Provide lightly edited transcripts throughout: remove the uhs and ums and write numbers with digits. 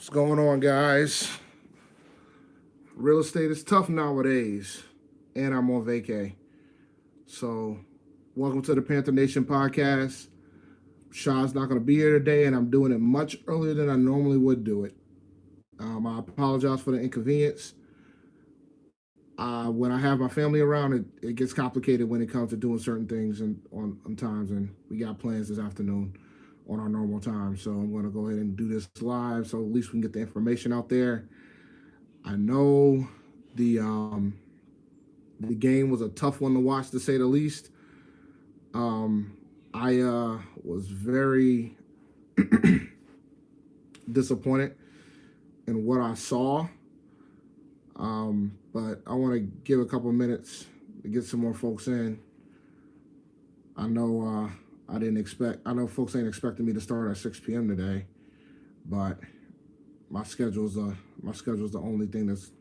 What's going on, guys? Real estate is tough nowadays, and I'm on vacay. So, welcome to the Panther Nation podcast. Shaw's not going to be here today, and I'm doing it much earlier than I normally would do it. I apologize for the inconvenience. When I have my family around, it gets complicated when it comes to doing certain things and on times, and we got plans this afternoon on our normal time. So I'm going to go ahead and do this live, so at least we can get the information out there. I know the um, the game was a tough one to watch, to say the least. I was very disappointed in what I saw, but I want to give a couple minutes to get some more folks in. I know I know folks ain't expecting me to start at 6 p.m. today, but my schedule's the only thing that's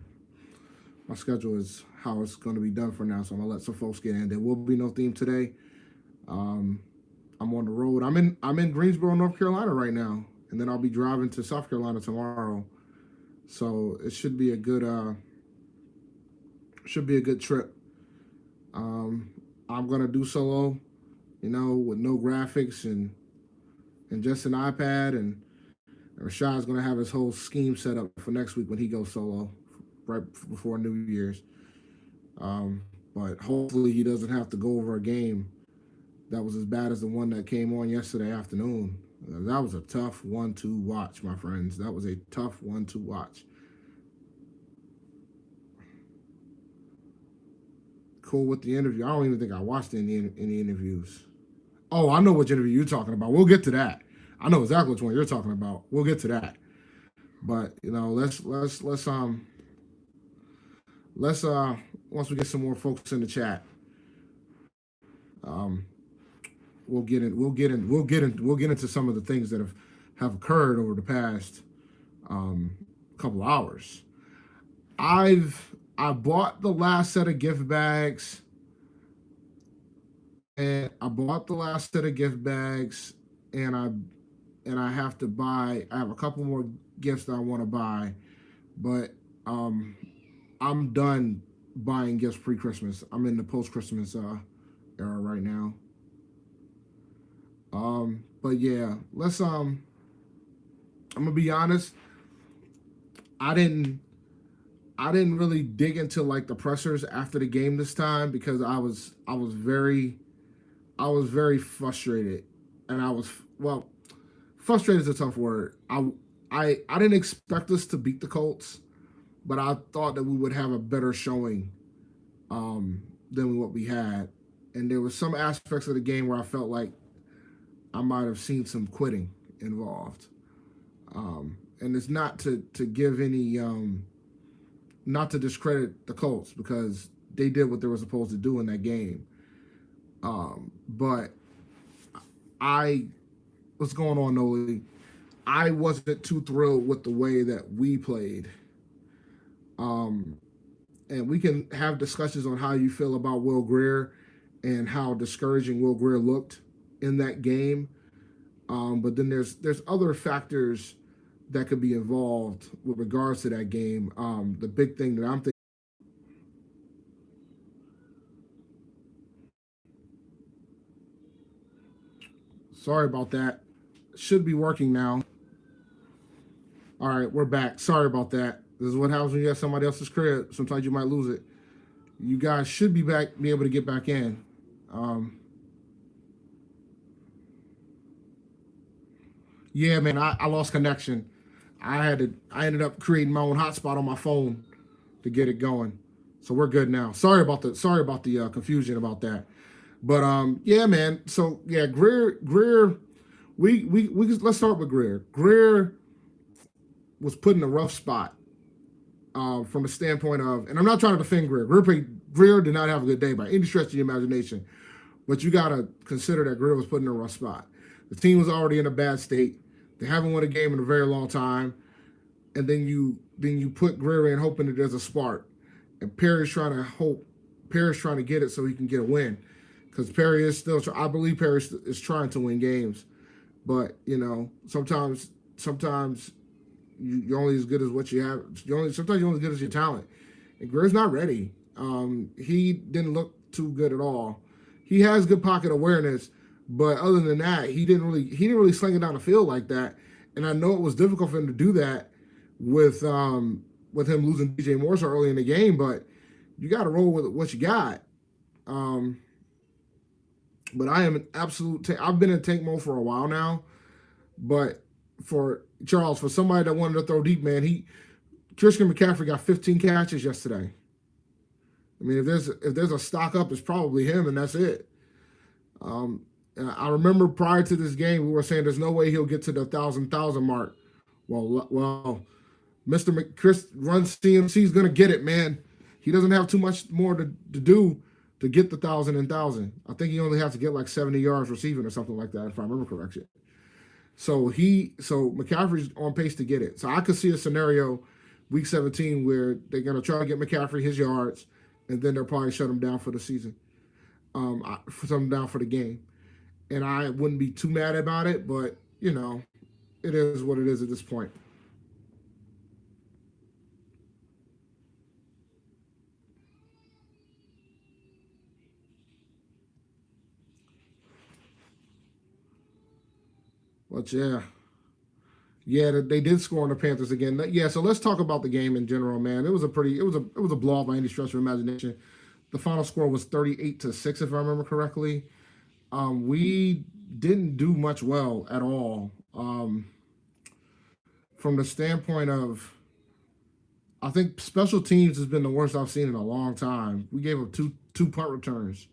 my schedule is how it's going to be done for now. So I'm gonna let some folks get in. There will be no theme today. I'm on the road. I'm in Greensboro, North Carolina right now, and then I'll be driving to South Carolina tomorrow. So it should be a good trip. I'm gonna do solo, with no graphics and just an iPad, and Rashad's gonna have his whole scheme set up for next week when he goes solo, right before New Year's. But hopefully he doesn't have to go over a game that was as bad as the one that came on yesterday afternoon. That was a tough one to watch, my friends. That was a tough one to watch. Cool with the interview. I don't even think I watched any interviews. Oh, I know which interview you're talking about. We'll get to that. I know exactly which one you're talking about. We'll get to that. But let's once we get some more folks in the chat, we'll get into some of the things that have occurred over the past couple hours. I bought the last set of gift bags, and I have to buy. I have a couple more gifts that I want to buy, but I'm done buying gifts pre-Christmas. I'm in the post-Christmas era right now. But yeah, I'm gonna be honest. I didn't really dig into like the pressers after the game this time because I was very frustrated, and frustrated is a tough word. I didn't expect us to beat the Colts, but I thought that we would have a better showing than what we had. And there were some aspects of the game where I felt like I might have seen some quitting involved. And it's not to give any, not to discredit the Colts because they did what they were supposed to do in that game. But what's going on, Noli? I wasn't too thrilled with the way that we played. And we can have discussions on how you feel about Will Grier and how discouraging Will Grier looked in that game. But then there's other factors that could be involved with regards to that game. The big thing that I'm thinking. Sorry about that. Should be working now. All right, we're back. Sorry about that. This is what happens when you have somebody else's crib. Sometimes you might lose it. You guys should be able to get back in. Yeah, man, I lost connection. I ended up creating my own hotspot on my phone to get it going. So we're good now. Sorry about the confusion about that. But yeah, man. So yeah, Greer. We let's start with Greer. Greer was put in a rough spot from a standpoint of, and I'm not trying to defend Greer. Greer did not have a good day by any stretch of the imagination. But you got to consider that Greer was put in a rough spot. The team was already in a bad state. They haven't won a game in a very long time. And then you put Greer in hoping that there's a spark. And Perry's trying to get it so he can get a win. Because Perry is still, I believe Perry is trying to win games. But, sometimes you're only as good as what you have. Sometimes you're only as good as your talent. And Greer's not ready. He didn't look too good at all. He has good pocket awareness, but other than that, he didn't really sling it down the field like that. And I know it was difficult for him to do that with him losing DJ Moore so early in the game, but you got to roll with what you got. But I am an absolute. I've been in tank mode for a while now, but for Charles, for somebody that wanted to throw deep, man, Christian McCaffrey got 15 catches yesterday. I mean, if there's a stock up, it's probably him, and that's it. I remember prior to this game, we were saying there's no way he'll get to the 1,000 mark. Well, Mr. Chris runs CMC is gonna get it, man. He doesn't have too much more to do to get the 1,000. I think he only has to get like 70 yards receiving or something like that, if I remember correctly. So McCaffrey's on pace to get it. So I could see a scenario week 17 where they're gonna try to get McCaffrey his yards, and then they'll probably shut him down for the season, shut him down for the game. And I wouldn't be too mad about it, but it is what it is at this point. But yeah, they did score on the Panthers again. Yeah, so let's talk about the game in general, man. It was a blowout by any stretch of imagination. The final score was 38-6, if I remember correctly. We didn't do much well at all. From the standpoint of, I think special teams has been the worst I've seen in a long time. We gave up two punt returns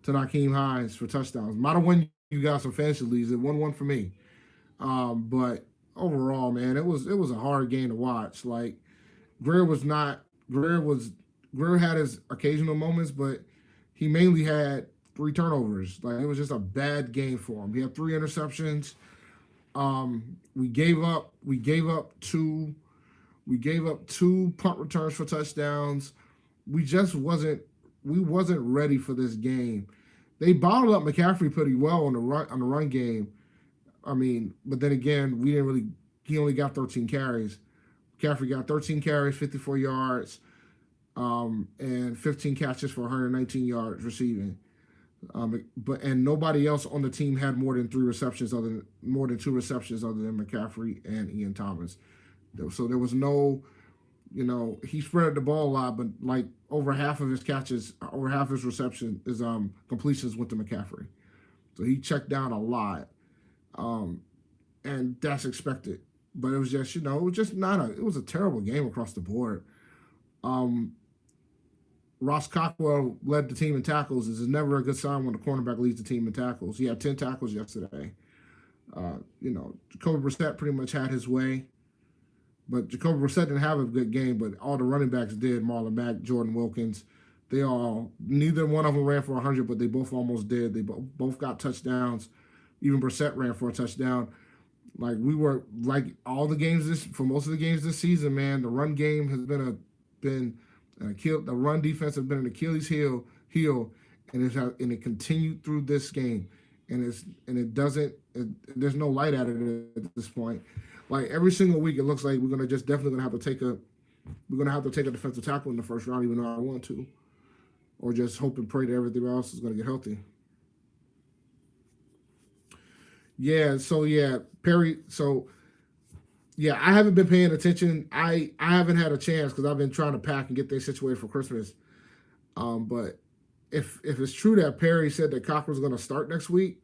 to Nakeem Hines for touchdowns. Might have won you guys some fantasy leagues. It won one for me. But overall, man, it was a hard game to watch. Like Greer had his occasional moments, but he mainly had 3 turnovers. Like it was just a bad game for him. He had 3 interceptions. We gave up two punt returns for touchdowns. We wasn't ready for this game. They bottled up McCaffrey pretty well on the run game. I mean, but then again, he only got 13 carries. McCaffrey got 13 carries, 54 yards, and 15 catches for 119 yards receiving. But nobody else on the team had more than 2 receptions other than McCaffrey and Ian Thomas. So there was no, he spread the ball a lot, but like over half of his reception is completions went to McCaffrey. So he checked down a lot. And that's expected. But it was just, it was a terrible game across the board. Ross Cockwell led the team in tackles. This is never a good sign when the cornerback leads the team in tackles. He had 10 tackles yesterday. Jacoby Brissett pretty much had his way. But Jacoby Brissett didn't have a good game, but all the running backs did. Marlon Mack, Jordan Wilkins. Neither one of them ran for 100, but they both almost did. They both got touchdowns. Even Brissett ran for a touchdown. Like all the games for most of the games this season, man, the run game has been the run defense has been an Achilles heel, and it continued through this game, there's no light at it at this point. Like every single week, it looks like we're gonna have to take a defensive tackle in the first round, even though I want to, or just hope and pray that everything else is gonna get healthy. Yeah, Perry. So, yeah, I haven't been paying attention. I haven't had a chance because I've been trying to pack and get things situated for Christmas. But if it's true that Perry said that Cockrell's going to start next week,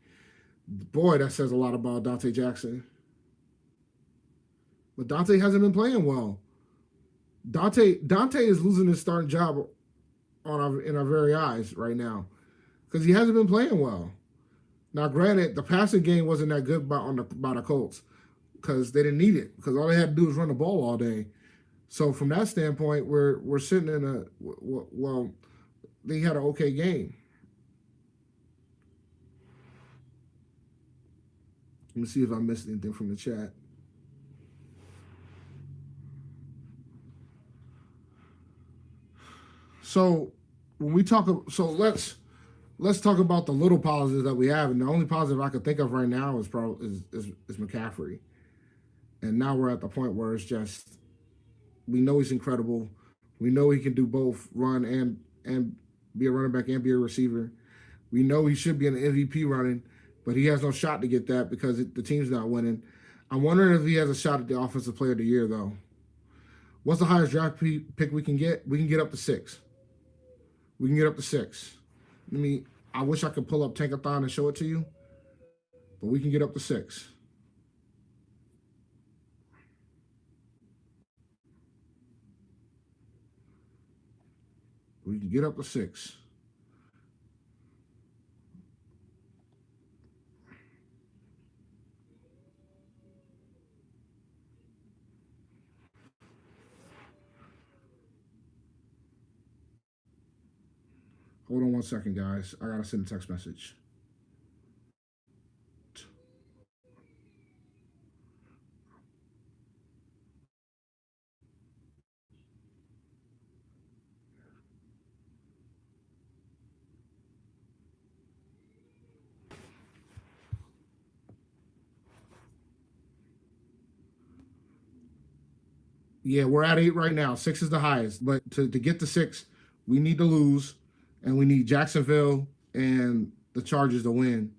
boy, that says a lot about Dante Jackson. But Dante hasn't been playing well. Dante is losing his starting job in our very eyes right now because he hasn't been playing well. Now, granted, the passing game wasn't that good by the Colts because they didn't need it because all they had to do was run the ball all day. So from that standpoint, we're sitting in they had an okay game. Let me see if I missed anything from the chat. So when we talk, let's talk about the little positives that we have, and the only positive I could think of right now is McCaffrey. And now we're at the point where it's just we know he's incredible. We know he can do both run and be a running back and be a receiver. We know he should be in the MVP running, but he has no shot to get that because the team's not winning. I'm wondering if he has a shot at the Offensive Player of the Year, though. What's the highest draft pick we can get? We can get up to 6. We can get up to 6. I wish I could pull up Tankathon and show it to you, but we can get up to 6. We can get up to 6. Hold on one second, guys. I gotta send a text message. Yeah, we're at 8 right now. 6 is the highest. But to get to 6, we need to lose, and we need Jacksonville and the Chargers to win.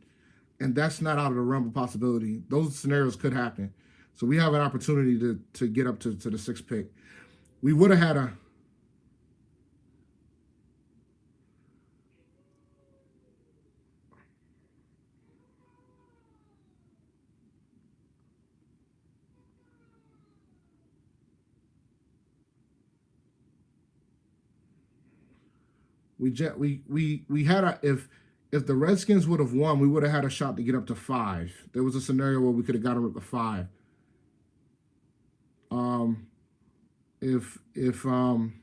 And that's not out of the realm of possibility. Those scenarios could happen. So we have an opportunity to get up to the 6th pick. We would have had a we had a if the Redskins would have won, we would have had a shot to get up to 5. There was a scenario where we could have got them up to 5. Um, if if um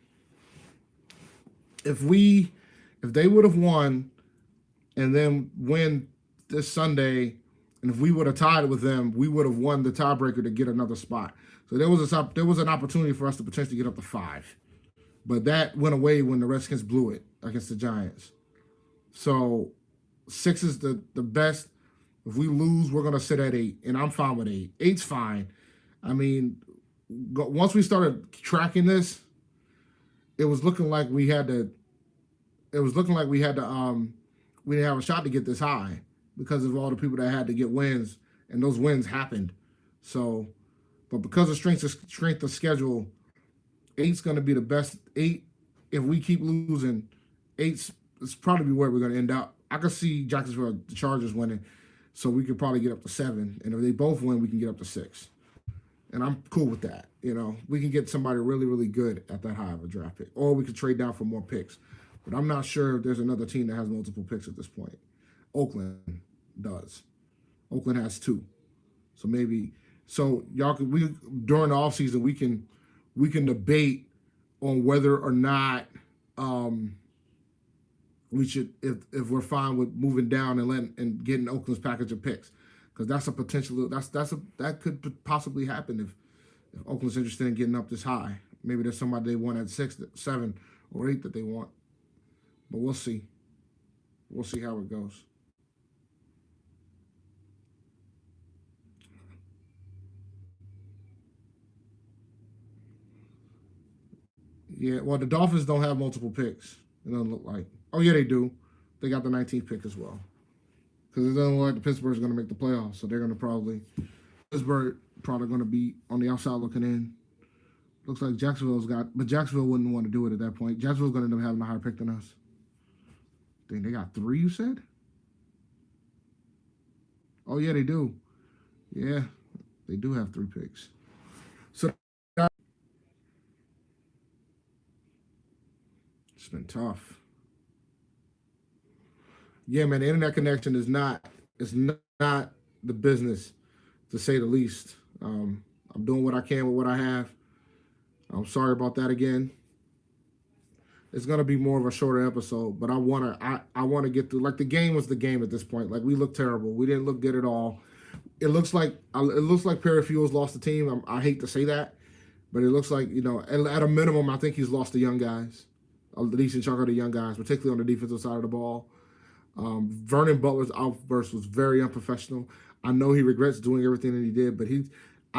if we if they would have won and then win this Sunday, and if we would have tied with them, we would have won the tiebreaker to get another spot. So there was an opportunity for us to potentially get up to 5, but that went away when the Redskins blew it against the Giants. So 6 is the best. If we lose, we're gonna sit at 8, and I'm fine with 8. 8's fine. I mean, once we started tracking this, it was looking like we had to. It was looking like we had to. We didn't have a shot to get this high because of all the people that had to get wins, and those wins happened. So, but because of strength of schedule, 8's going to be the best. 8, if we keep losing, 8's it's probably where we're going to end up. I could see Jacksonville, the Chargers winning, so we could probably get up to 7, and if they both win, we can get up to 6. And I'm cool with that. You know, we can get somebody really, really good at that high of a draft pick, or we could trade down for more picks. But I'm not sure if there's another team that has multiple picks at this point. Oakland does. Oakland has 2. So maybe y'all can during the offseason we can debate on whether or not we should if we're fine with moving down and getting Oakland's package of picks. Because that's a potential. That could possibly happen if Oakland's interested in getting up this high. Maybe there's somebody they want at 6, 7, or 8 that they want. But we'll see. We'll see how it goes. Yeah. Well, the Dolphins don't have multiple picks. It doesn't look like. Oh yeah, they do. They got the 19th pick as well. Because it doesn't look like the Pittsburgh's going to make the playoffs, so they're going to Pittsburgh probably going to be on the outside looking in. Looks like but Jacksonville wouldn't want to do it at that point. Jacksonville's going to end up having a higher pick than us. Dang, they got 3, you said? Oh yeah, they do. Yeah, they do have 3 picks. So it's been tough. Yeah, man, the internet connection is not the business, to say the least. I'm doing what I can with what I have. I'm sorry about that again. It's gonna be more of a shorter episode, but I wanna get through. Like the game was the game at this point. Like we looked terrible. We didn't look good at all. It looks like Perry Fuels lost the team. I hate to say that, but it looks like at a minimum, I think he's lost the young guys, a decent chunk of the young guys, particularly on the defensive side of the ball. Vernon Butler's outburst was very unprofessional. I know he regrets doing everything that he did, but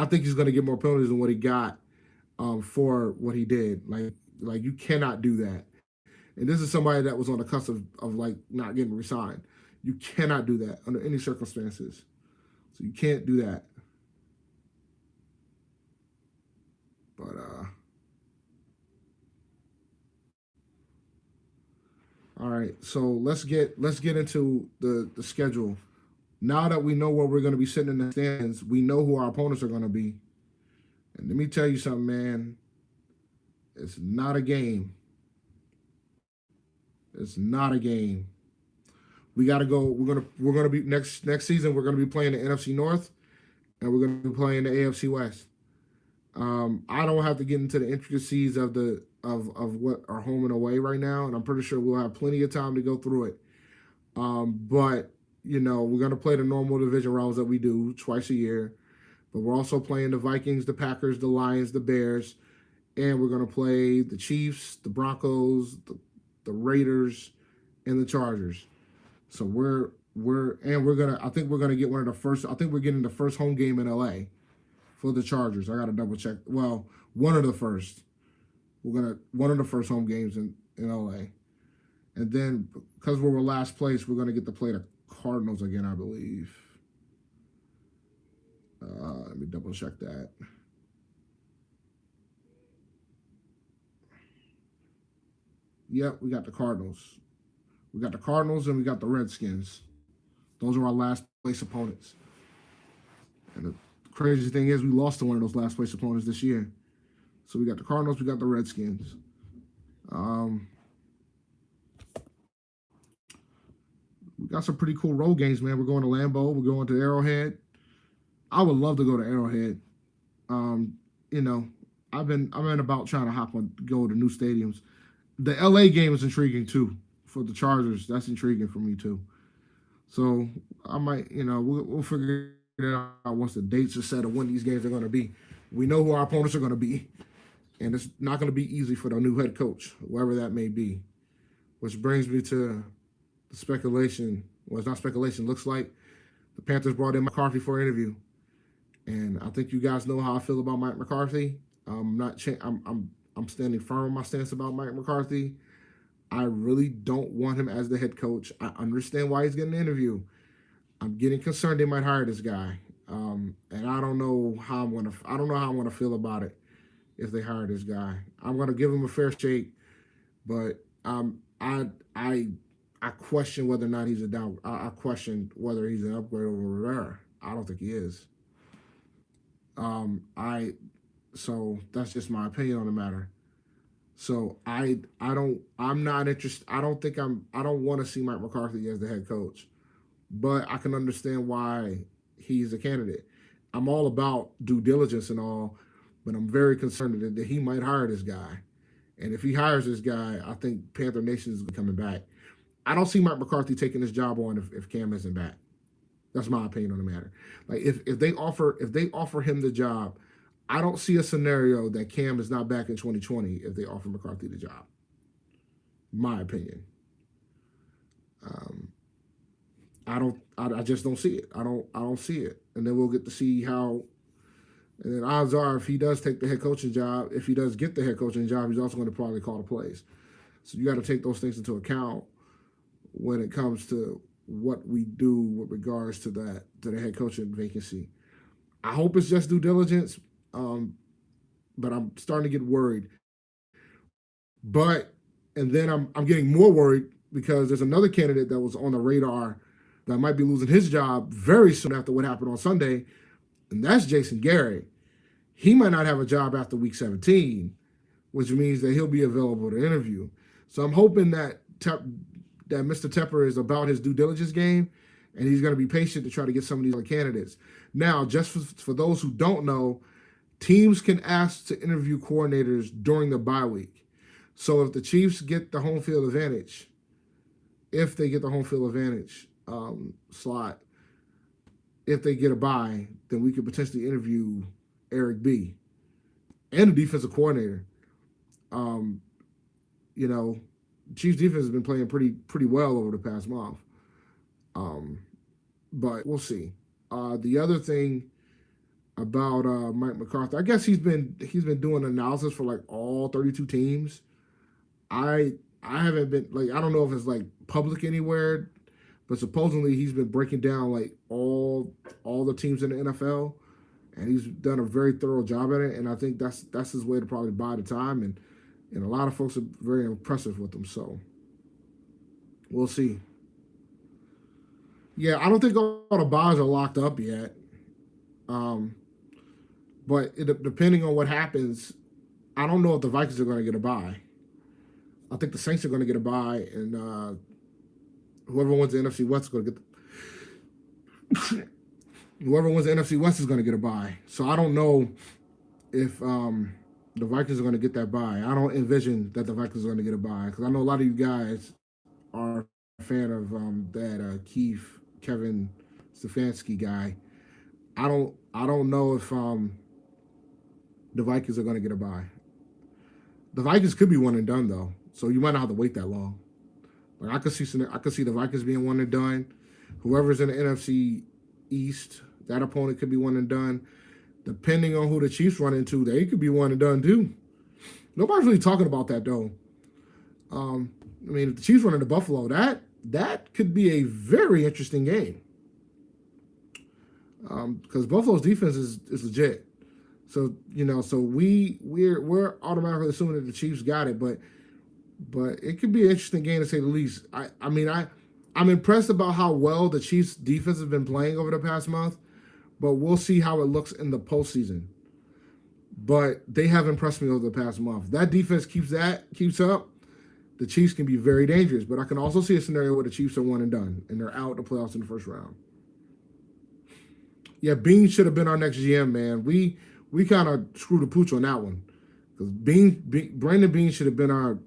I think he's going to get more penalties than what he got for what he did. Like you cannot do that. And this is somebody that was on the cusp of like not getting resigned. You cannot do that under any circumstances. So you can't do that. But all right. So let's get into the schedule. Now that we know where we're going to be sitting in the stands, we know who our opponents are going to be. And let me tell you something, man. It's not a game. It's not a game. We got to go. We're gonna be next season. We're gonna be playing the NFC North, and we're gonna be playing the AFC West. I don't have to get into the intricacies of what are home and away right now, and I'm pretty sure we'll have plenty of time to go through it. But we're gonna play the normal division rounds that we do twice a year, but we're also playing the Vikings, the Packers, the Lions, the Bears, and we're gonna play the Chiefs, the Broncos, the Raiders, and the Chargers. So I think we're gonna get one of the first. I think we're getting the first home game in LA for the Chargers. I gotta double check. Well, one of the first. One of the first home games in LA, and then because we're last place, we're gonna get to play the Cardinals again, I believe. Let me double check that. Yep, we got the Cardinals. We got the Cardinals and we got the Redskins. Those are our last place opponents. And the crazy thing is we lost to one of those last place opponents this year. So we got the Cardinals, we got the Redskins. We got some pretty cool road games, man. We're going to Lambeau. We're going to Arrowhead. I would love to go to Arrowhead. I've been about trying to go to new stadiums. The LA game is intriguing too for the Chargers. That's intriguing for me too. So I might, we'll figure it out once the dates are set of when these games are going to be. We know who our opponents are going to be, and it's not going to be easy for the new head coach, whoever that may be. Which brings me to the speculation. Well, it's not speculation. Looks like the Panthers brought in McCarthy for an interview, and I think you guys know how I feel about Mike McCarthy. I'm standing firm on my stance about Mike McCarthy. I really don't want him as the head coach. I understand why he's getting an interview. I'm getting concerned they might hire this guy, and I don't know how I'm gonna feel about it if they hire this guy. I'm gonna give him a fair shake, but I question whether or not he's I question whether he's an upgrade over Rivera. I don't think he is. So that's just my opinion on the matter. So I'm not interested. I don't want to see Mike McCarthy as the head coach, but I can understand why he's a candidate. I'm all about due diligence and all, but I'm very concerned that he might hire this guy. And if he hires this guy, I think Panther Nation is coming back. I don't see Mike McCarthy taking this job on if Cam isn't back. That's my opinion on the matter. Like if they offer him the job, I don't see a scenario that Cam is not back in 2020 if they offer McCarthy the job. My opinion. I just don't see it. I don't see it. And then we'll get to see how. And then odds are, if he does take the head coaching job, if he does get the head coaching job, he's also going to probably call the plays. So you got to take those things into account when it comes to what we do with regards to the head coaching vacancy. I hope it's just due diligence, but I'm starting to get worried. And then I'm getting more worried because there's another candidate that was on the radar that might be losing his job very soon after what happened on Sunday, and that's Jason Garrett. He might not have a job after week 17, which means that he'll be available to interview. So I'm hoping that Mr. Tepper is about his due diligence game, and he's going to be patient to try to get some of these other candidates. Now, just for those who don't know, teams can ask to interview coordinators during the bye week. So if the Chiefs get the home field advantage, slot, if they get a bye, then we could potentially interview Eric B. and the defensive coordinator. Chiefs defense has been playing pretty well over the past month. But we'll see. The other thing about Mike McCarthy. I guess he's been doing analysis for like all 32 teams. I I haven't been like I don't know if it's like public anywhere, but supposedly he's been breaking down like all the teams in the NFL, and he's done a very thorough job at it. And I think that's his way to probably buy the time, and a lot of folks are very impressive with him. So we'll see. Yeah, I don't think all the buys are locked up yet. Um, but depending on what happens, I don't know if the Vikings are going to get a buy. I think the Saints are going to get a buy, and whoever wins the NFC West is going to get. Whoever wins the NFC West is going to get a bye. So I don't know if the Vikings are going to get that bye. I don't envision that the Vikings are going to get a bye because I know a lot of you guys are a fan of that Kevin Stefanski guy. I don't know if the Vikings are going to get a bye. The Vikings could be one and done though, so you might not have to wait that long. Like I could see the Vikings being one and done. Whoever's in the NFC East, that opponent could be one and done. Depending on who the Chiefs run into, they could be one and done too. Nobody's really talking about that though. I mean, if the Chiefs run into Buffalo, that could be a very interesting game. Because Buffalo's defense is legit. So we're automatically assuming that the Chiefs got it, but it could be an interesting game to say the least. I'm impressed about how well the Chiefs defense has been playing over the past month, but we'll see how it looks in the postseason. But they have impressed me over the past month. That defense keeps up. The Chiefs can be very dangerous, but I can also see a scenario where the Chiefs are one and done and they're out the playoffs in the first round. Yeah, Bean should have been our next GM, man. We kind of screwed the pooch on that one because Brandon Bean should have been our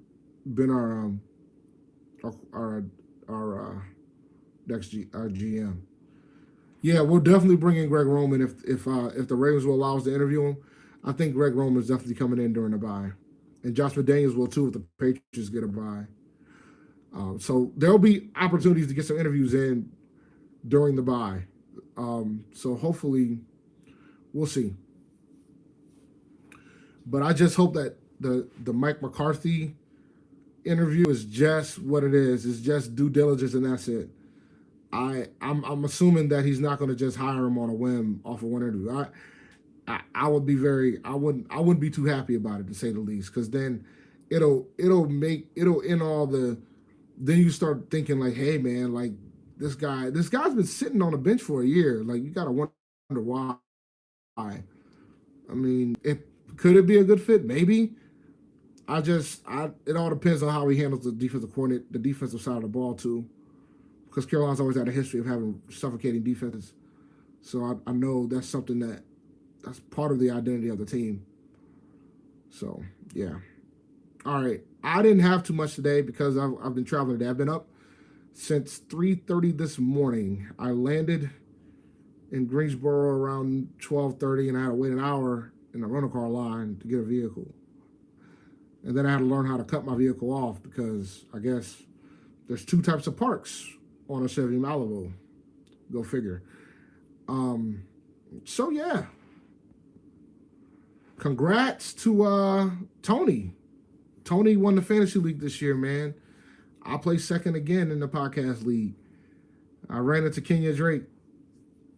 our GM. Yeah, we'll definitely bring in Greg Roman if the Ravens will allow us to interview him. I think Greg Roman is definitely coming in during the bye, and Josh McDaniels will too if the Patriots get a bye. So there'll be opportunities to get some interviews in during the bye. So hopefully, we'll see. But I just hope that the Mike McCarthy interview is just what it is. It's just due diligence and that's it. I'm assuming that he's not going to just hire him on a whim off of one interview. I wouldn't be too happy about it to say the least because then it'll end all the. Then you start thinking like, hey man, like this guy's been sitting on a bench for a year. Like you gotta wonder why. I mean, could it be a good fit? Maybe. It all depends on how he handles the defensive side of the ball too, because Carolina's always had a history of having suffocating defenses. So I know that's something that's part of the identity of the team. So yeah. All right. I didn't have too much today because I've been traveling today. I've been up since 3:30 this morning. I landed in Greensboro around 12:30, and I had to wait an hour in the rental car line to get a vehicle. And then I had to learn how to cut my vehicle off because I guess there's two types of parks on a Chevy Malibu. Go figure. So yeah. Congrats to Tony. Tony won the fantasy league this year, man. I placed second again in the podcast league. I ran into Kenya Drake.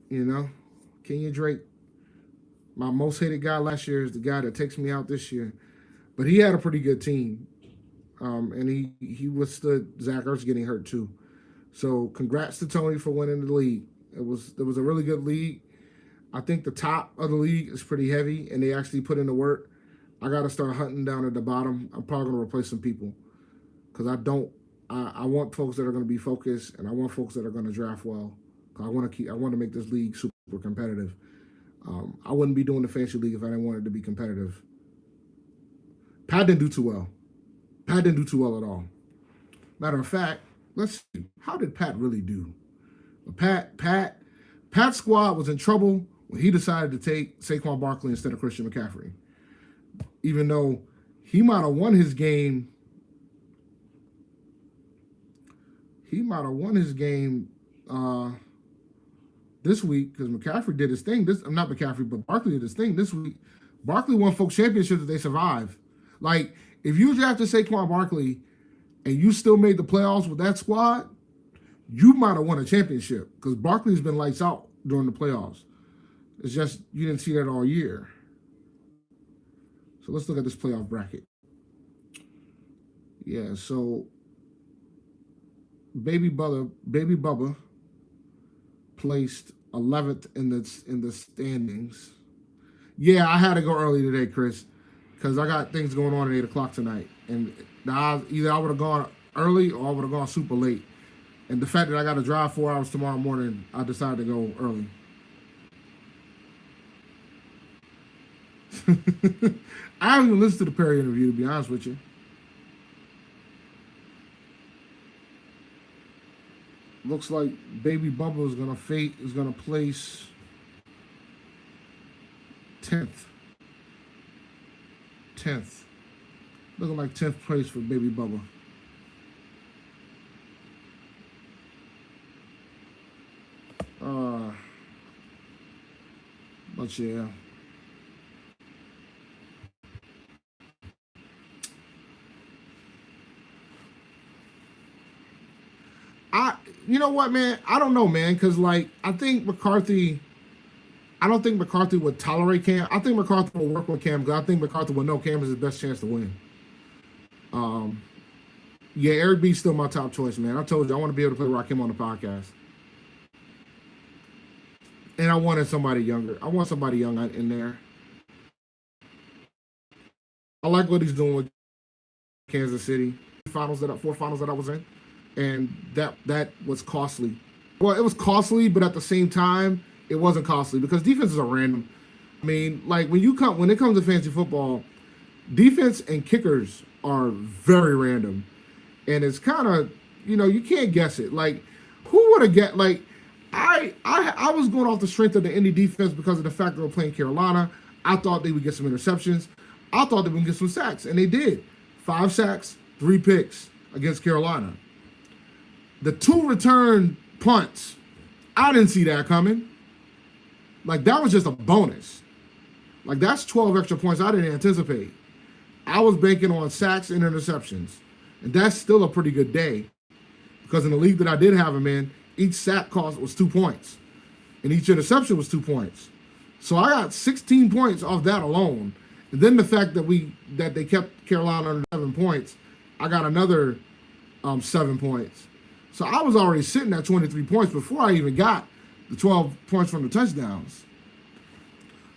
Kenya Drake. My most hated guy last year is the guy that takes me out this year. But he had a pretty good team. And he withstood Zach Ertz getting hurt too. So congrats to Tony for winning the league. It was a really good league. I think the top of the league is pretty heavy and they actually put in the work. I got to start hunting down at the bottom. I'm probably going to replace some people because I want folks that are going to be focused and I want folks that are going to draft well. I want to make this league super competitive. I wouldn't be doing the fantasy league if I didn't want it to be competitive. Pat didn't do too well. Pat didn't do too well at all. Matter of fact, let's see. How did Pat really do? Pat's squad was in trouble when he decided to take Saquon Barkley instead of Christian McCaffrey. Even though he might have won his game. this week because McCaffrey did his thing. Not McCaffrey, but Barkley did his thing this week. Barkley won folks championships that they survived. Like, if you draft to Saquon Barkley and you still made the playoffs with that squad, you might have won a championship because Barkley's been lights out during the playoffs. It's just you didn't see that all year. So let's look at this playoff bracket. Yeah, so Baby Bubba placed 11th in the standings. Yeah, I had to go early today, Chris, because I got things going on at 8 o'clock tonight. And either I would have gone early or I would have gone super late. And the fact that I got to drive 4 hours tomorrow morning, I decided to go early. I haven't even listened to the Perry interview, to be honest with you. Looks like Baby Bubba is gonna place 10th. 10th. Looking like 10th place for Baby Bubba. But yeah. You know what, man? I don't know, man, because, like, I don't think McCarthy would tolerate Cam. I think McCarthy will work with Cam because I think McCarthy will know Cam is his best chance to win. Yeah, Eric B's still my top choice, man. I told you, I want to be able to play Rakim on the podcast. And I wanted somebody younger. I want somebody young in there. I like what he's doing with Kansas City. Four finals that I was in. And that was costly. Well, it was costly, but at the same time, it wasn't costly because defenses are random. I mean, like when it comes to fantasy football, defense and kickers are very random. And it's kind of, you can't guess it. Like, who would have get like I was going off the strength of the Indy defense because of the fact they were playing Carolina. I thought they would get some interceptions. I thought they would get some sacks, and they did. 5 sacks, 3 picks against Carolina. The 2 return punts, I didn't see that coming. Like, that was just a bonus. Like, that's 12 extra points I didn't anticipate. I was banking on sacks and interceptions. And that's still a pretty good day. Because in the league that I did have him in, each sack cost was 2 points. And each interception was 2 points. So I got 16 points off that alone. And then the fact that they kept Carolina under 7 points, I got another 7 points. So I was already sitting at 23 points before I even got the 12 points from the touchdowns.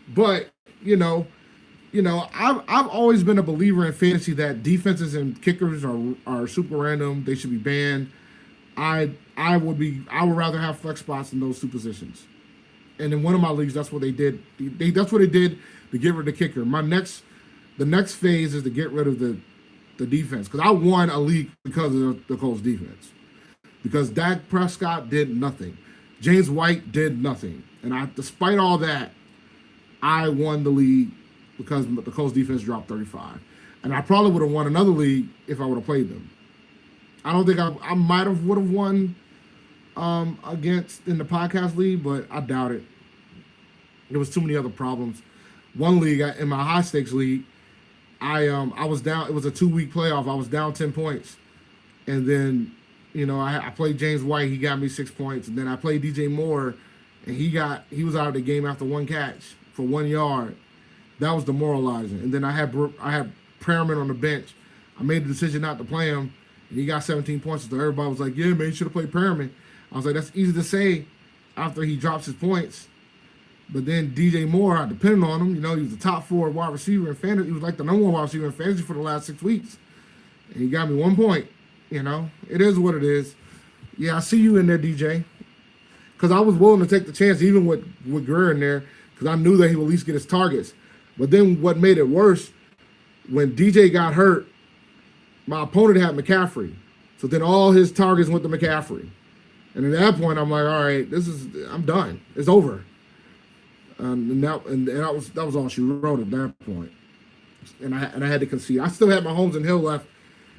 But, I've always been a believer in fantasy that defenses and kickers are super random. They should be banned. I would rather have flex spots in those 2 positions. And in one of my leagues, that's what they did. That's what they did to get rid of the kicker. The next phase is to get rid of the defense. Because I won a league because of the Colts defense. Because Dak Prescott did nothing. James White did nothing. And despite all that, I won the league because the Colts defense dropped 35. And I probably would have won another league if I would have played them. I don't think I might have would have won against in the podcast league, but I doubt it. There was too many other problems. One league, in my high stakes league, I was down. It was a 2-week playoff. I was down 10 points. And then, I played James White. He got me 6 points. And then I played DJ Moore, and he was out of the game after 1 catch for 1 yard. That was demoralizing. And then I had Perriman on the bench. I made the decision not to play him, and he got 17 points. So everybody was like, "Yeah, man, you should have played Perriman." I was like, "That's easy to say after he drops his points." But then DJ Moore, I depended on him. He was the top 4 wide receiver in fantasy. He was like the number 1 wide receiver in fantasy for the last 6 weeks, and he got me 1 point. It is what it is. Yeah, I see you in there, DJ. Because I was willing to take the chance, even with Greer in there, because I knew that he would at least get his targets. But then what made it worse, when DJ got hurt, my opponent had McCaffrey. So then all his targets went to McCaffrey. And at that point, I'm like, all right, I'm done. It's over. And that was all she wrote at that point. And I had to concede. I still had my Holmes and Hill left,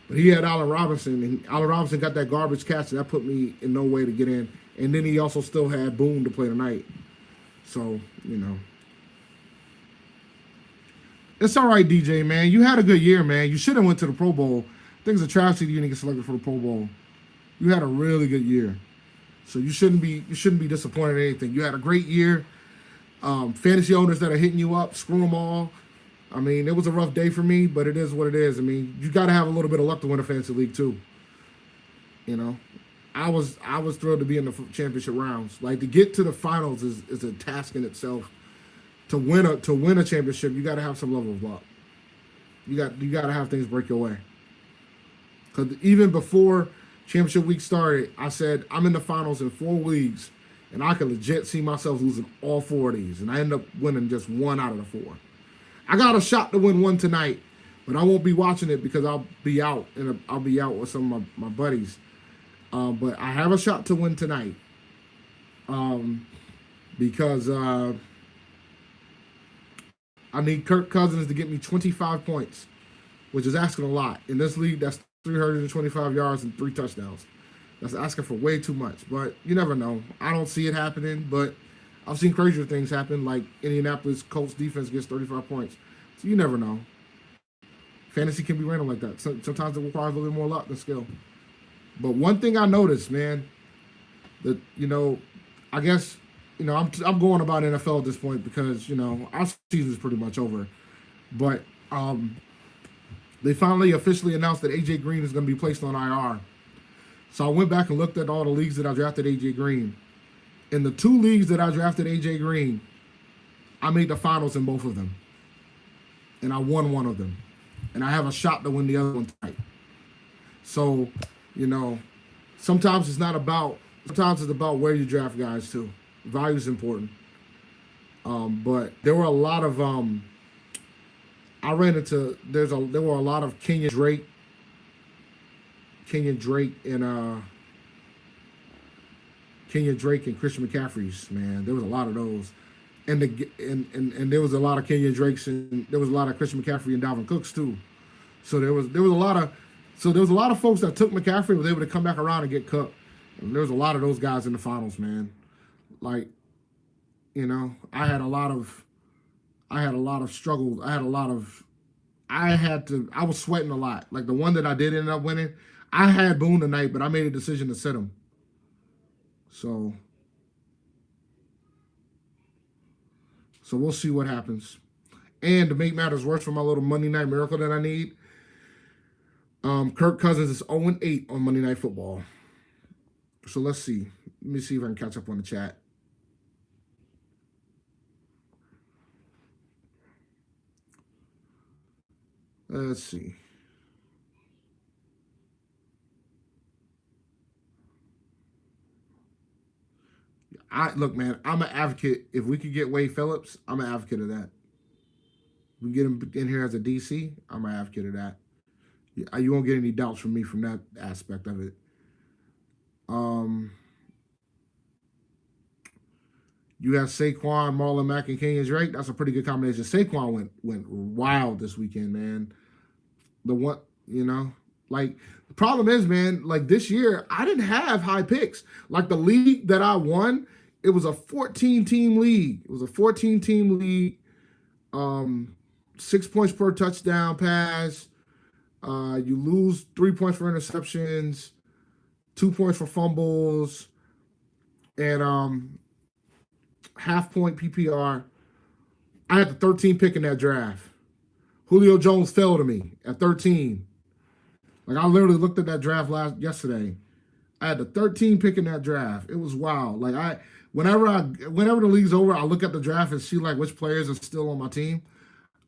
but he had Allen Robinson, and Allen Robinson got that garbage catch, and that put me in no way to get in And then he also still had Boone to play tonight. So, it's all right, DJ, man. You had a good year, man. You should have went to the Pro Bowl. I think it's a travesty you didn't get selected for the Pro Bowl. You had a really good year. So you shouldn't be disappointed in anything. You had a great year. Fantasy owners that are hitting you up, screw them all. I mean, it was a rough day for me, but it is what it is. I mean, you got to have a little bit of luck to win a fantasy league too. I was thrilled to be in the championship rounds. Like, to get to the finals is a task in itself. To win a championship, you got to have some level of luck. You got to have things break your way. Because even before championship week started, I said I'm in the finals in 4 leagues, and I could legit see myself losing all 4 of these, and I ended up winning just 1 out of the 4. I got a shot to win 1 tonight, but I won't be watching it because I'll be out, and I'll be out with some of my buddies. But I have a shot to win tonight because I need Kirk Cousins to get me 25 points, which is asking a lot. In this league, that's 325 yards and 3 touchdowns. That's asking for way too much, but you never know. I don't see it happening, but I've seen crazier things happen, like Indianapolis Colts defense gets 35 points. So you never know. Fantasy can be random like that. Sometimes it requires a little more luck than skill. But one thing I noticed, man, that, I guess, I'm going about NFL at this point because, our season is pretty much over. But they finally officially announced that A.J. Green is going to be placed on IR. So I went back and looked at all the leagues that I drafted A.J. Green. In the 2 leagues that I drafted A.J. Green, I made the finals in both of them. And I won 1 of them. And I have a shot to win the other one tonight. So, sometimes it's about where you draft guys too. Value is important. But there were a lot of there were a lot of Kenyon Drake and Christian McCaffreys, man. There was a lot of those. And there was a lot of Kenyon Drakes, and there was a lot of Christian McCaffrey and Dalvin Cooks too. So there was a lot of folks that took McCaffrey and was able to come back around and get Cook. And there was a lot of those guys in the finals, man. Like, I had a lot of struggles. I was sweating a lot. Like the one that I did end up winning, I had Boone tonight, but I made a decision to sit him. So we'll see what happens. And to make matters worse for my little Monday night miracle that I need, Kirk Cousins is 0-8 on Monday Night Football. So let's see. Let me see if I can catch up on the chat. Let's see. Look, man, I'm an advocate. If we could get Wade Phillips, I'm an advocate of that. We get him in here as a DC, I'm an advocate of that. You won't get any doubts from me from that aspect of it. You have Saquon, Marlon Mack, and Kenyon Drake. That's a pretty good combination. Saquon went wild this weekend, man. The problem is, man, like this year, I didn't have high picks. Like the league that I won, it was a 14-team league. It was a 14-team league. 6 points per touchdown pass. You lose 3 points for interceptions, 2 points for fumbles, and half point PPR. I had the 13 pick in that draft. Julio Jones fell to me at 13. Like I literally looked at that draft yesterday. I had the 13 pick in that draft. It was wild. Like whenever the league's over, I look at the draft and see like which players are still on my team.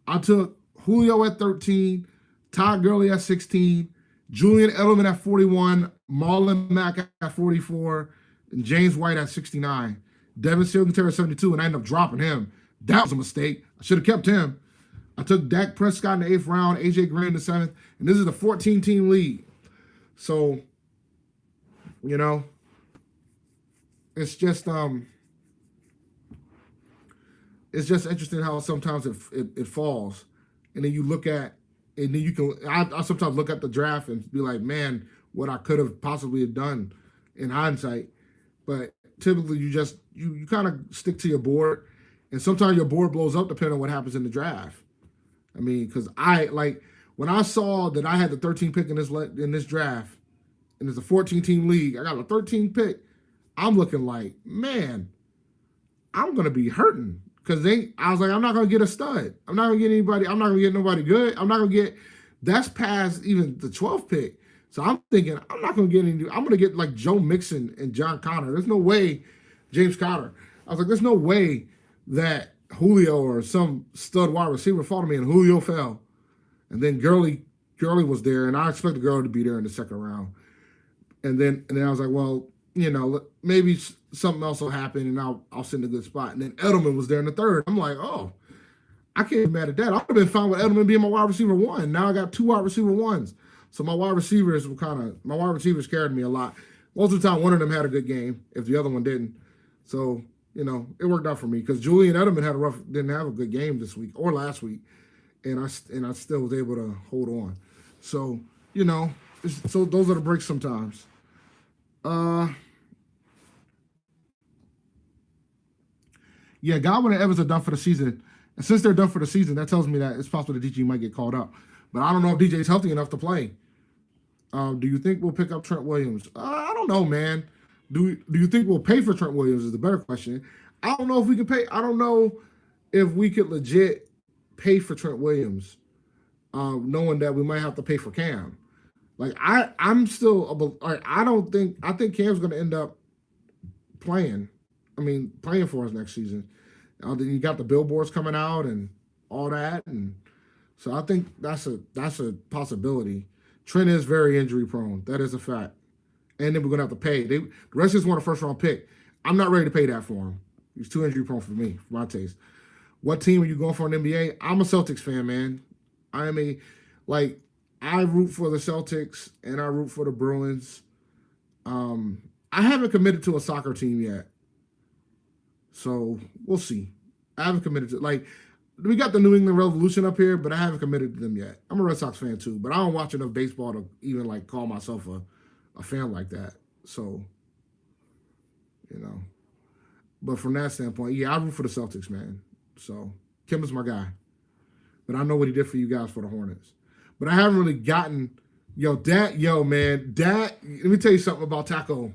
I took Julio at 13, Todd Gurley at 16, Julian Edelman at 41, Marlon Mack at 44, and James White at 69. Devin Singletary at 72, and I ended up dropping him. That was a mistake. I should have kept him. I took Dak Prescott in the 8th round, A.J. Green in the 7th, and this is a 14-team league. So, it's just interesting how sometimes it falls. And then you look at, and then you can, I sometimes look at the draft and be like, man, what I could have possibly done in hindsight. But typically, you kind of stick to your board, and sometimes your board blows up depending on what happens in the draft. I mean, because I like when I saw that I had the 13 pick in this draft, and it's a 14-team league. I got a 13 pick. I'm looking like, man, I'm gonna be hurting because I was like, I'm not gonna get a stud. I'm not gonna get anybody. I'm not gonna get nobody good. I'm not gonna get. That's past even the 12th pick. So I'm thinking I'm not gonna get any. I'm gonna get like Joe Mixon and John Connor. There's no way, James Conner. I was like, there's no way that Julio or some stud wide receiver followed me, and Julio fell, and then Gurley was there, and I expected Gurley to be there in the second round, and then I was like, well, maybe something else will happen, and I'll sit in a good spot, and then Edelman was there in the third. I'm like, oh, I can't be mad at that. I would have been fine with Edelman being my wide receiver one. Now I got two wide receiver ones, so my wide receivers scared me a lot. Most of the time, one of them had a good game if the other one didn't. So it worked out for me because Julian Edelman didn't have a good game this week or last week, and I still was able to hold on. So so those are the breaks sometimes. Yeah, Godwin and Evans are done for the season, and since they're done for the season, that tells me that it's possible that DJ might get called up. But I don't know if DJ's healthy enough to play. Do you think we'll pick up Trent Williams? I don't know, man. Do you think we'll pay for Trent Williams is the better question. I don't know if we can pay. I don't know if we could legit pay for Trent Williams, knowing that we might have to pay for Cam. Like I'm still. I think Cam's going to end up playing. Playing for us next season. Then you got the billboards coming out and all that, and so I think that's a possibility. Trent is very injury prone. That is a fact. And then we're gonna have to pay. The rest just want a first round pick. I'm not ready to pay that for him. He's too injury prone for me, for my taste. What team are you going for in the NBA? I'm a Celtics fan, man. I root for the Celtics and I root for the Bruins. I haven't committed to a soccer team yet. So we'll see. I haven't committed to we got the New England Revolution up here, but I haven't committed to them yet. I'm a Red Sox fan too, but I don't watch enough baseball to even call myself a fan like that. So, But from that standpoint, yeah, I root for the Celtics, man. So Kim is my guy. But I know what he did for you guys for the Hornets. But I haven't really gotten let me tell you something about Taco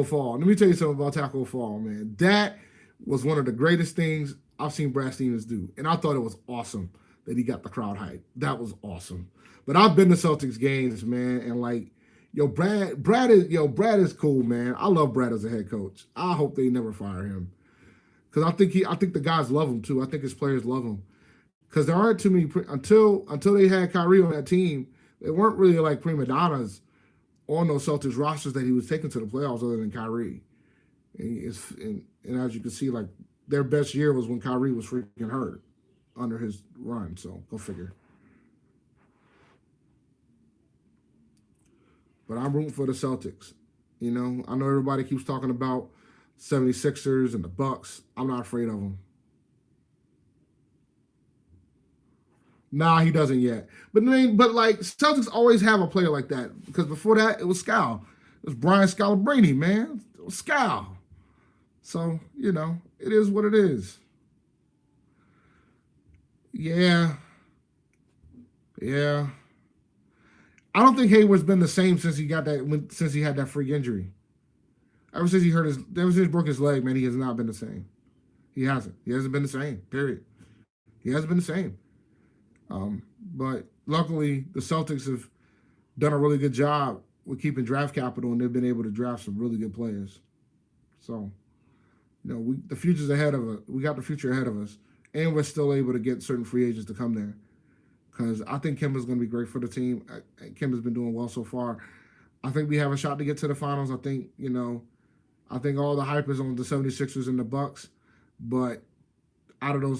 Fall. Let me tell you something about Taco Fall, man. That was one of the greatest things I've seen Brad Stevens do. And I thought it was awesome that he got the crowd hype. That was awesome. But I've been to Celtics games, man, and Brad is cool, man. I love Brad as a head coach. I hope they never fire him. Because I think the guys love him too. I think his players love him. Because there aren't too many until they had Kyrie on that team, they weren't really prima donnas on those Celtics rosters that he was taking to the playoffs other than Kyrie. And as you can see, their best year was when Kyrie was freaking hurt under his run. So go figure. But I'm rooting for the Celtics. I know everybody keeps talking about 76ers and the Bucks. I'm not afraid of them. Nah, he doesn't yet. But Celtics always have a player like that. Because before that, it was Scal. It was Brian Scalabrine, man. It was Scal. So, it is what it is. Yeah. Yeah. I don't think Hayward's been the same since he had that freak injury. Ever since he broke his leg, man, he has not been the same. He hasn't. He hasn't been the same. Period. He hasn't been the same. But luckily, the Celtics have done a really good job with keeping draft capital, and they've been able to draft some really good players. So, the future's ahead of us. We got the future ahead of us, and we're still able to get certain free agents to come there. Because I think Kemba's going to be great for the team. Kemba's been doing well so far. I think we have a shot to get to the finals. I think all the hype is on the 76ers and the Bucks. But out of the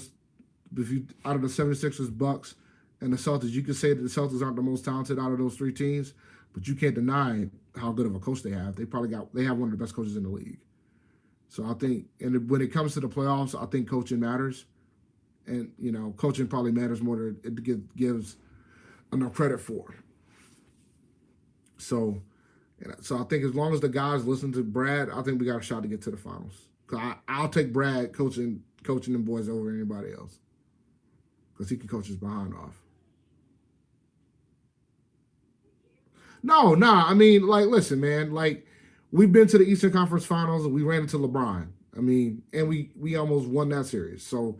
76ers, Bucks, and the Celtics, you could say that the Celtics aren't the most talented out of those three teams, but you can't deny how good of a coach they have. They have one of the best coaches in the league. So I think, and when it comes to the playoffs, I think coaching matters. And, coaching probably matters more than it gives enough credit for. So, And so I think as long as the guys listen to Brad, I think we got a shot to get to the finals. Cause I'll take Brad coaching them boys over anybody else, because he can coach his behind off. No, nah. I mean, like, listen, man. Like, we've been to the Eastern Conference Finals and we ran into LeBron. I mean, and we almost won that series. So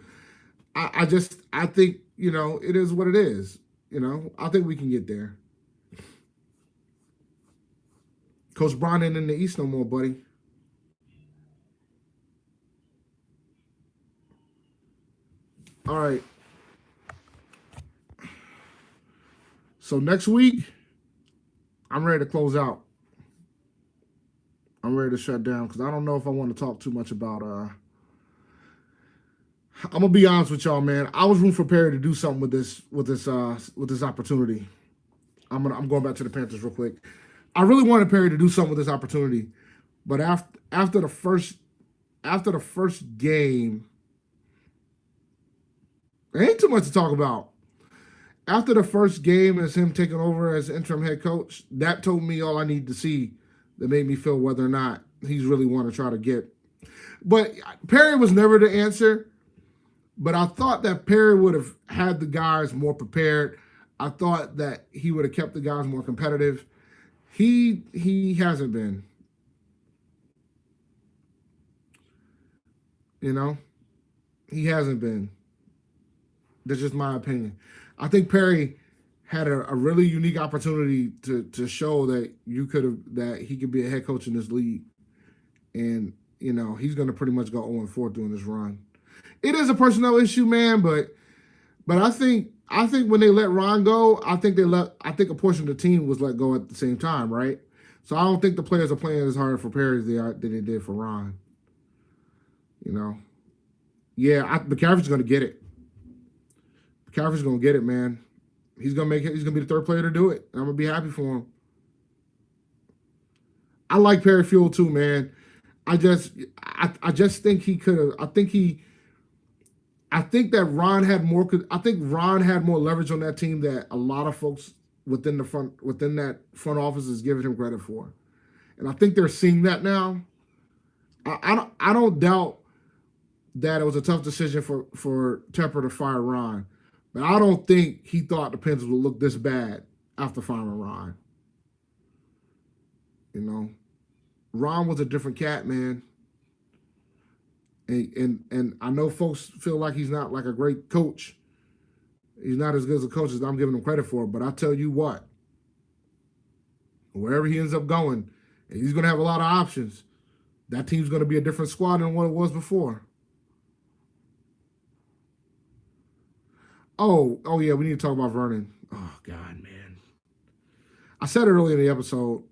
I think, it is what it is. I think we can get there. Coach Bron ain't in the East no more, buddy. All right. So next week, I'm ready to close out. I'm ready to shut down because I don't know if I want to talk too much about. I'm gonna be honest with y'all, man. I was rooting for Perry to do something with this opportunity. I'm going back to the Panthers real quick. I really wanted Perry to do something with this opportunity, but after the first game, there ain't too much to talk about. After the first game, as him taking over as interim head coach, that told me all I need to see. That made me feel whether or not he's really want to try to get. But Perry was never the answer. But I thought that Perry would have had the guys more prepared. I thought that he would have kept the guys more competitive. He hasn't been. He hasn't been. That's just my opinion. I think Perry had a really unique opportunity to show that he could be a head coach in this league, and he's going to pretty much go 0-4 during this run. It is a personnel issue, man, but I think when they let Ron go, I think a portion of the team was let go at the same time, right? So I don't think the players are playing as hard for Perry as they did for Ron. Yeah, McCaffrey's going to get it. McCaffrey's going to get it, man. He's going to be the third player to do it. I'm going to be happy for him. I like Perry Fuel too, man. I just think he could have. I think that Ron had more. I think Ron had more leverage on that team that a lot of folks within that front office is giving him credit for, and I think they're seeing that now. I don't doubt that it was a tough decision for Tepper to fire Ron, but I don't think he thought the Panthers would look this bad after firing Ron. Ron was a different cat, man. And I know folks feel like he's not like a great coach. He's not as good as a coach as I'm giving him credit for. But I tell you what, wherever he ends up going, and he's going to have a lot of options. That team's going to be a different squad than what it was before. Oh yeah, we need to talk about Vernon. Oh God, man. I said it earlier in the episode.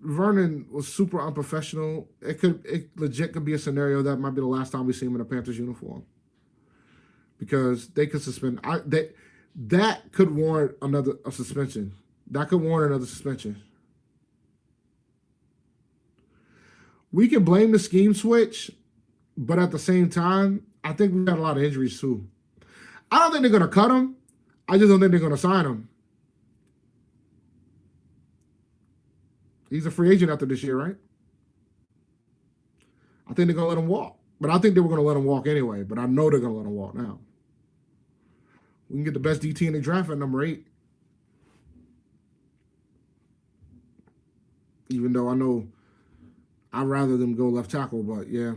Vernon was super unprofessional. It legit could be a scenario that might be the last time we see him in a Panthers uniform, because they could suspend. That could warrant a suspension. That could warrant another suspension. We can blame the scheme switch, but at the same time, I think we've got a lot of injuries too. I don't think they're going to cut him. I just don't think they're going to sign him. He's a free agent after this year, right? I think they're going to let him walk. But I think they were going to let him walk anyway. But I know they're going to let him walk now. We can get the best DT in the draft at number 8. Even though I know I'd rather them go left tackle, but yeah.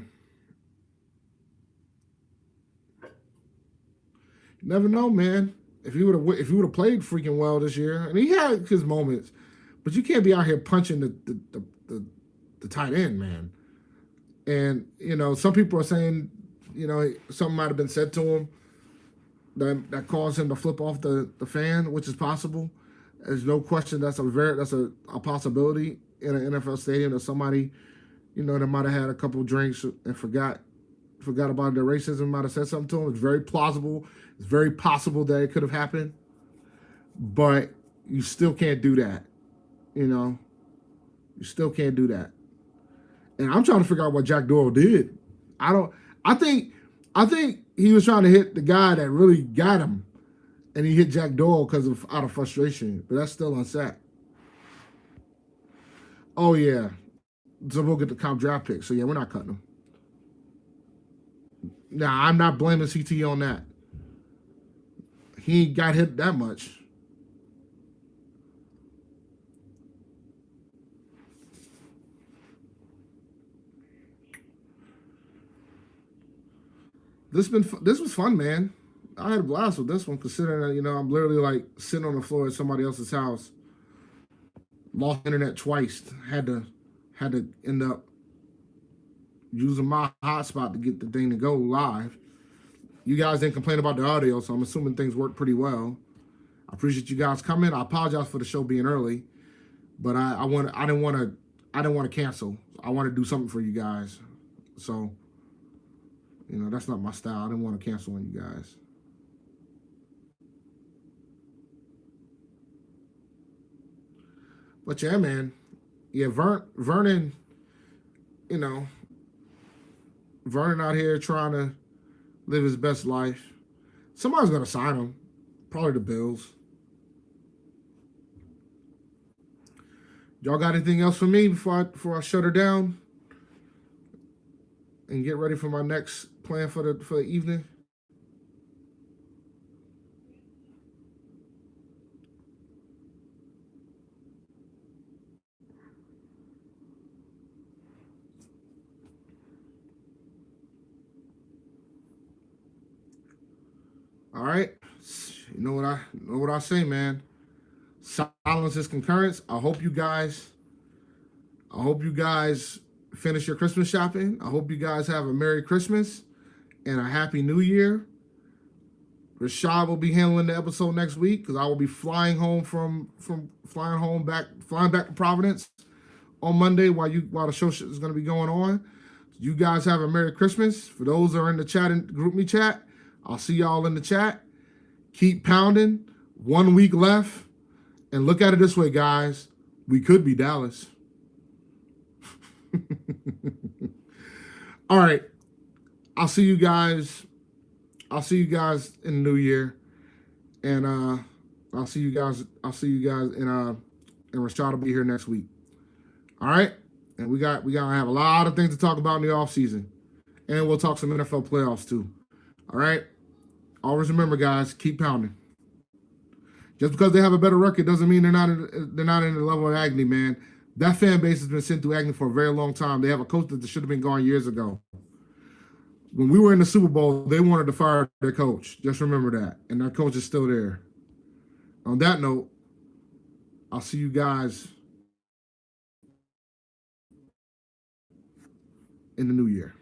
You never know, man. If he would have played freaking well this year, and he had his moments, but you can't be out here punching the tight end, man. And some people are saying, something might have been said to him that caused him to flip off the fan, which is possible. There's no question that's a possibility in an NFL stadium, that somebody, that might have had a couple of drinks and forgot about their racism, might have said something to him. It's very plausible. It's very possible that it could have happened, but you still can't do that. You still can't do that. And I'm trying to figure out what Jack Doyle did. I think he was trying to hit the guy that really got him, and he hit Jack Doyle out of frustration. But that's still unsacked. Oh yeah. So we'll get the comp draft pick. So yeah, we're not cutting him. Nah, I'm not blaming CT on that. He ain't got hit that much. This was fun, man. I had a blast with this one, considering that I'm literally like sitting on the floor at somebody else's house, lost internet twice, had to end up using my hotspot to get the thing to go live. You guys didn't complain about the audio, so I'm assuming things worked pretty well. I appreciate you guys coming. I apologize for the show being early, but I didn't want to cancel. I want to do something for you guys. So, that's not my style. I didn't want to cancel on you guys. But yeah, man. Yeah, Vernon, you know, Vernon out here trying to live his best life. Somebody's gonna sign him. Probably the Bills. Y'all got anything else for me before I shut her down and get ready for my next plan for the evening? All right. You know what I say, man. Silence is concurrence. I hope you guys finish your Christmas shopping. I hope you guys have a Merry Christmas and a Happy New Year. Rashad will be handling the episode next week because I will be flying home from flying back to Providence on Monday while the show is going to be going on. You guys have a Merry Christmas. For those that are in the chat and group me chat, I'll see y'all in the chat. Keep pounding. 1 week left. And look at it this way, guys. We could be Dallas. All right. I'll see you guys. I'll see you guys in the new year. And I'll see you guys and Rashad will be here next week. All right? And we gotta have a lot of things to talk about in the offseason. And we'll talk some NFL playoffs too. All right? Always remember, guys, keep pounding. Just because they have a better record doesn't mean they're not in the level of agony, man. That fan base has been sent through agony for a very long time. They have a coach that should have been gone years ago. When we were in the Super Bowl, they wanted to fire their coach. Just remember that. And that coach is still there. On that note, I'll see you guys in the new year.